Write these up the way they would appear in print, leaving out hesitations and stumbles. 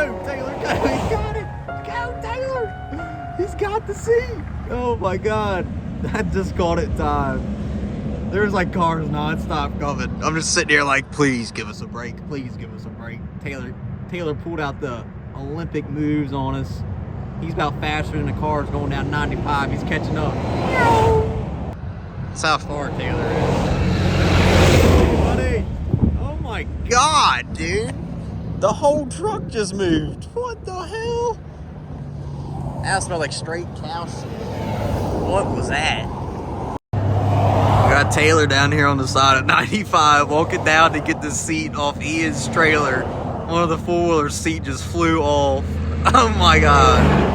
Go, Taylor, go. He got it. Go, Taylor. He's got the seat. Oh my God. That just caught it time. There's like cars non-stop coming. I'm just sitting here like, please give us a break. Please give us a break. Taylor pulled out the Olympic moves on us. He's about faster than the cars going down 95. He's catching up. That's how far Taylor is. Hey, buddy. Oh my God, dude. The whole truck just moved. What the hell? That smelled like straight cow shit. What was that? We got Taylor down here on the side of 95 walking down to get the seat off Ian's trailer. One of the four-wheeler seat just flew off. Oh my God.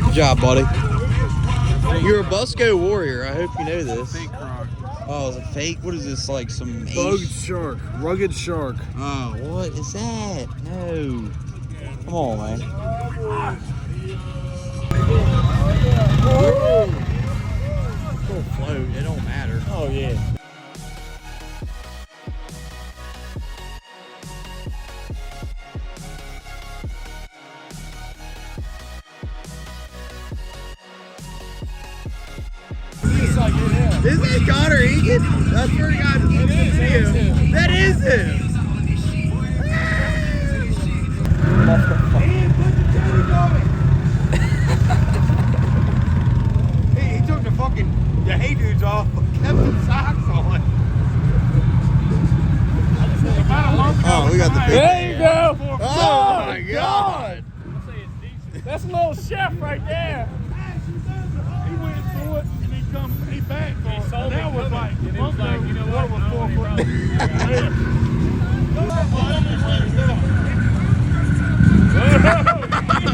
Good job, buddy. You're a Busco warrior. I hope you know this. Fake croc. Oh, is it fake? What is this, like some Bugged shark. Rugged shark. Oh, what is that? No. Come on, man. It's gonna float. It don't matter. Oh, yeah. Is that Connor Egan? I swear to God, this is him. That is him. He took the hay dudes off, but kept the socks on. Oh, we got the big. There you go. Oh my God. That's a little chef right there. He went through it and he back on it. And that was like, you know what? was 4 foot. Oh,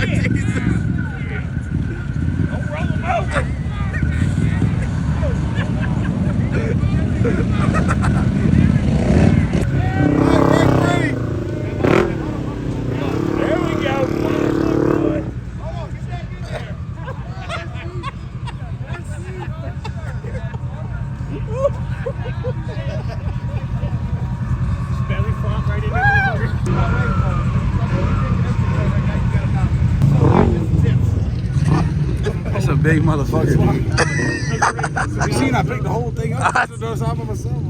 Jesus. Don't roll them over. There we go. Belly flop right into That's a big motherfucker, dude. You seen I picked the whole thing up to the top of myself.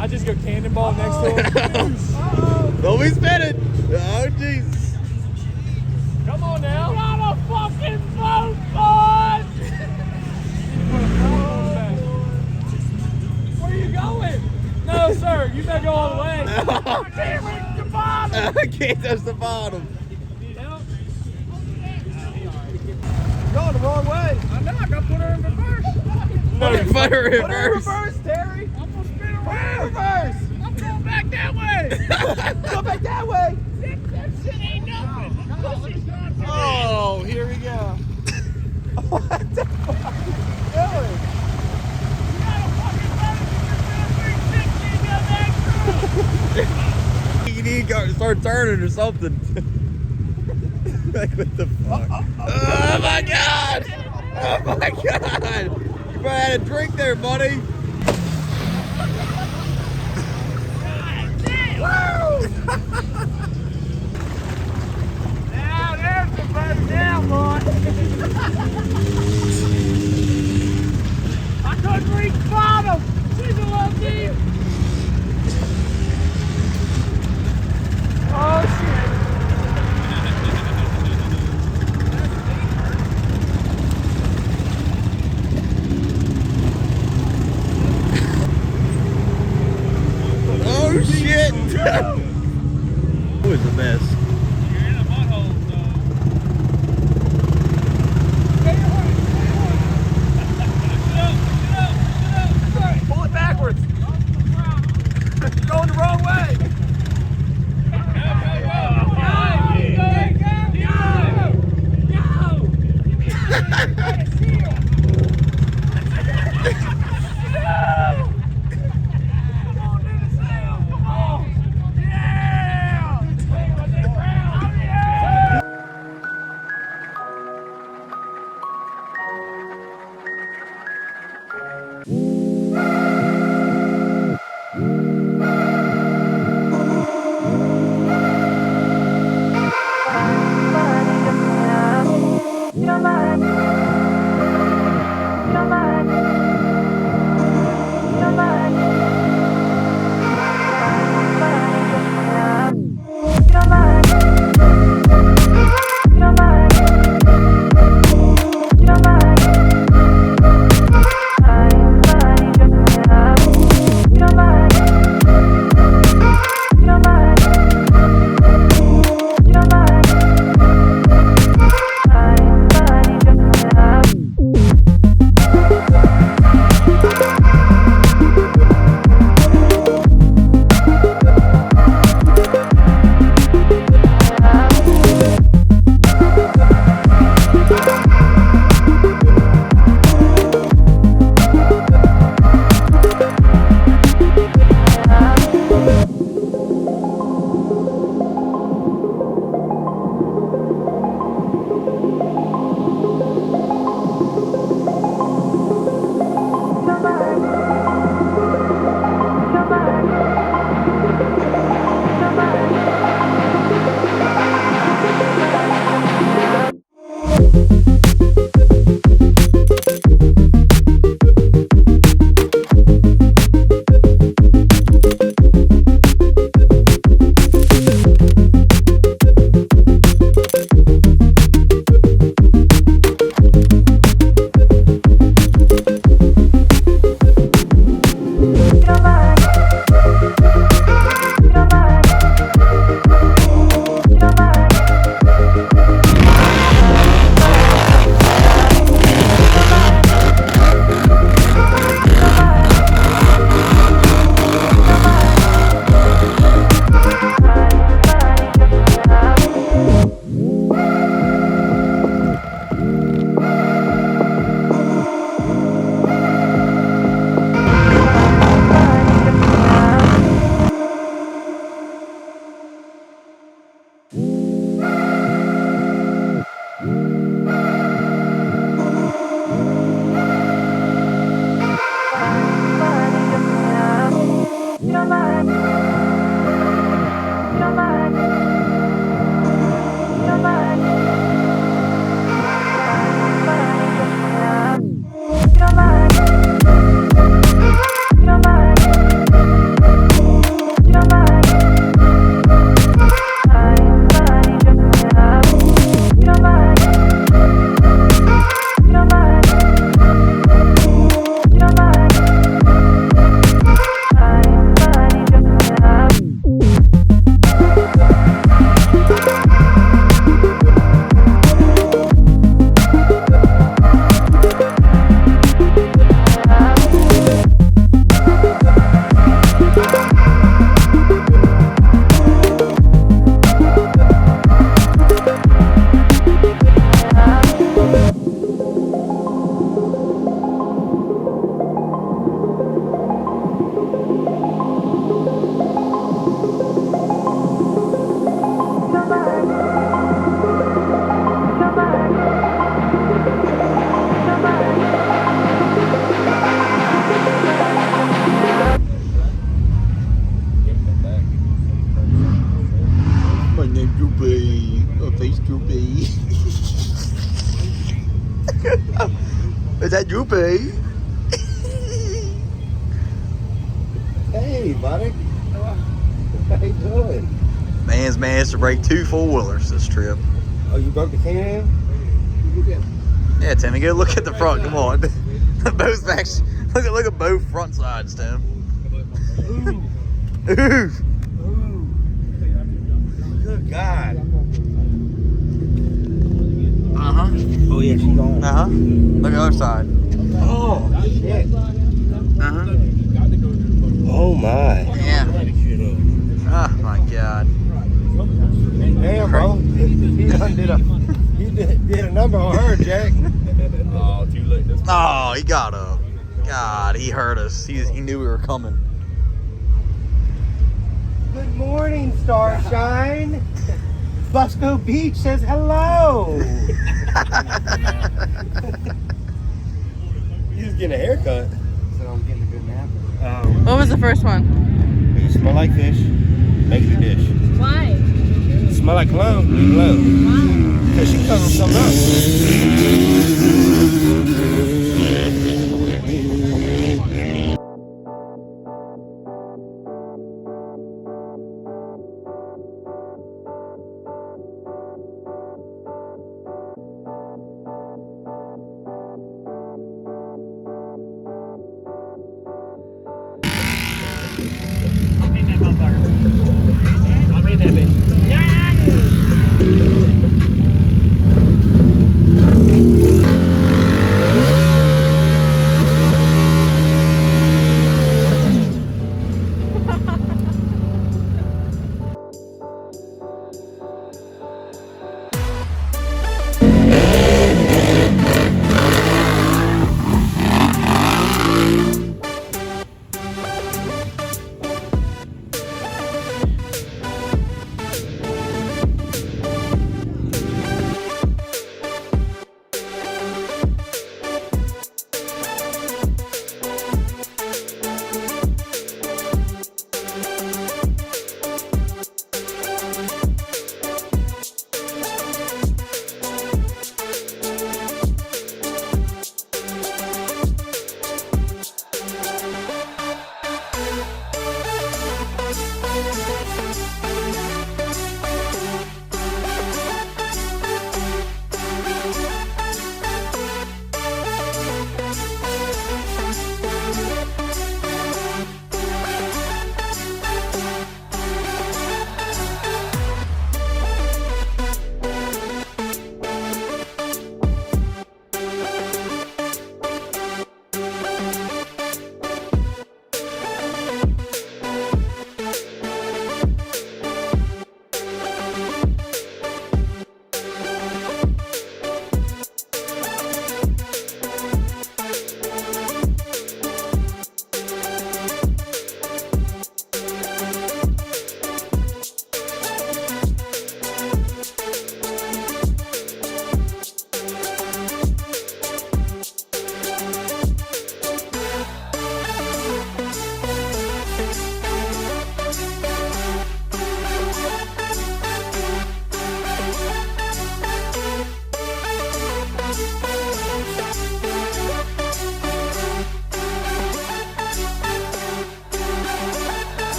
I just go cannonball next to him. Don't be spinning. Oh, Jesus. Come on now. Got a fucking boat, boys! Where are you going? No, sir. You better go all the way. I can't reach the bottom. I can't touch the bottom. Need help? Going the wrong way. I know. I got to put her in reverse. No, put her in Put her in reverse. reverse, Terry. I'm going to spin around. Reverse. I'm going back that way. Go back that way. That shit ain't nothing. Oh, here we go. What the fuck are you doing? You got a fucking better 360 You need to start turning or something. Like, what the fuck? Oh my God! Oh my God! You probably had a drink there, buddy. Now there's the first down, boy. I couldn't reach bottom. Always the best. You're in a butthole, so. Pull it backwards. You're going the wrong way. Is that Droopy? Hey, buddy. How you doing? Man's managed to break 2 4-wheelers this trip. Oh, you broke the can? Yeah, Timmy, go look at the front. Come on. Both backs. Look at both front sides, Tim. Ooh. Ooh. other side. Oh, shit. Uh-huh. Oh, my. Yeah. Oh my God. Damn, bro. He done did a number on her, Jack. Oh, too late. Oh, he got up. God, he heard us. He knew we were coming. Good morning, Starshine. Busco Beach says hello. He's getting a haircut. So I'm getting a good nap. What was the first one? You smell like fish. Make it a dish. Why? Smell like cologne. Leave it alone. Wow. Because she covering something up.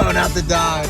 Oh, not the dime.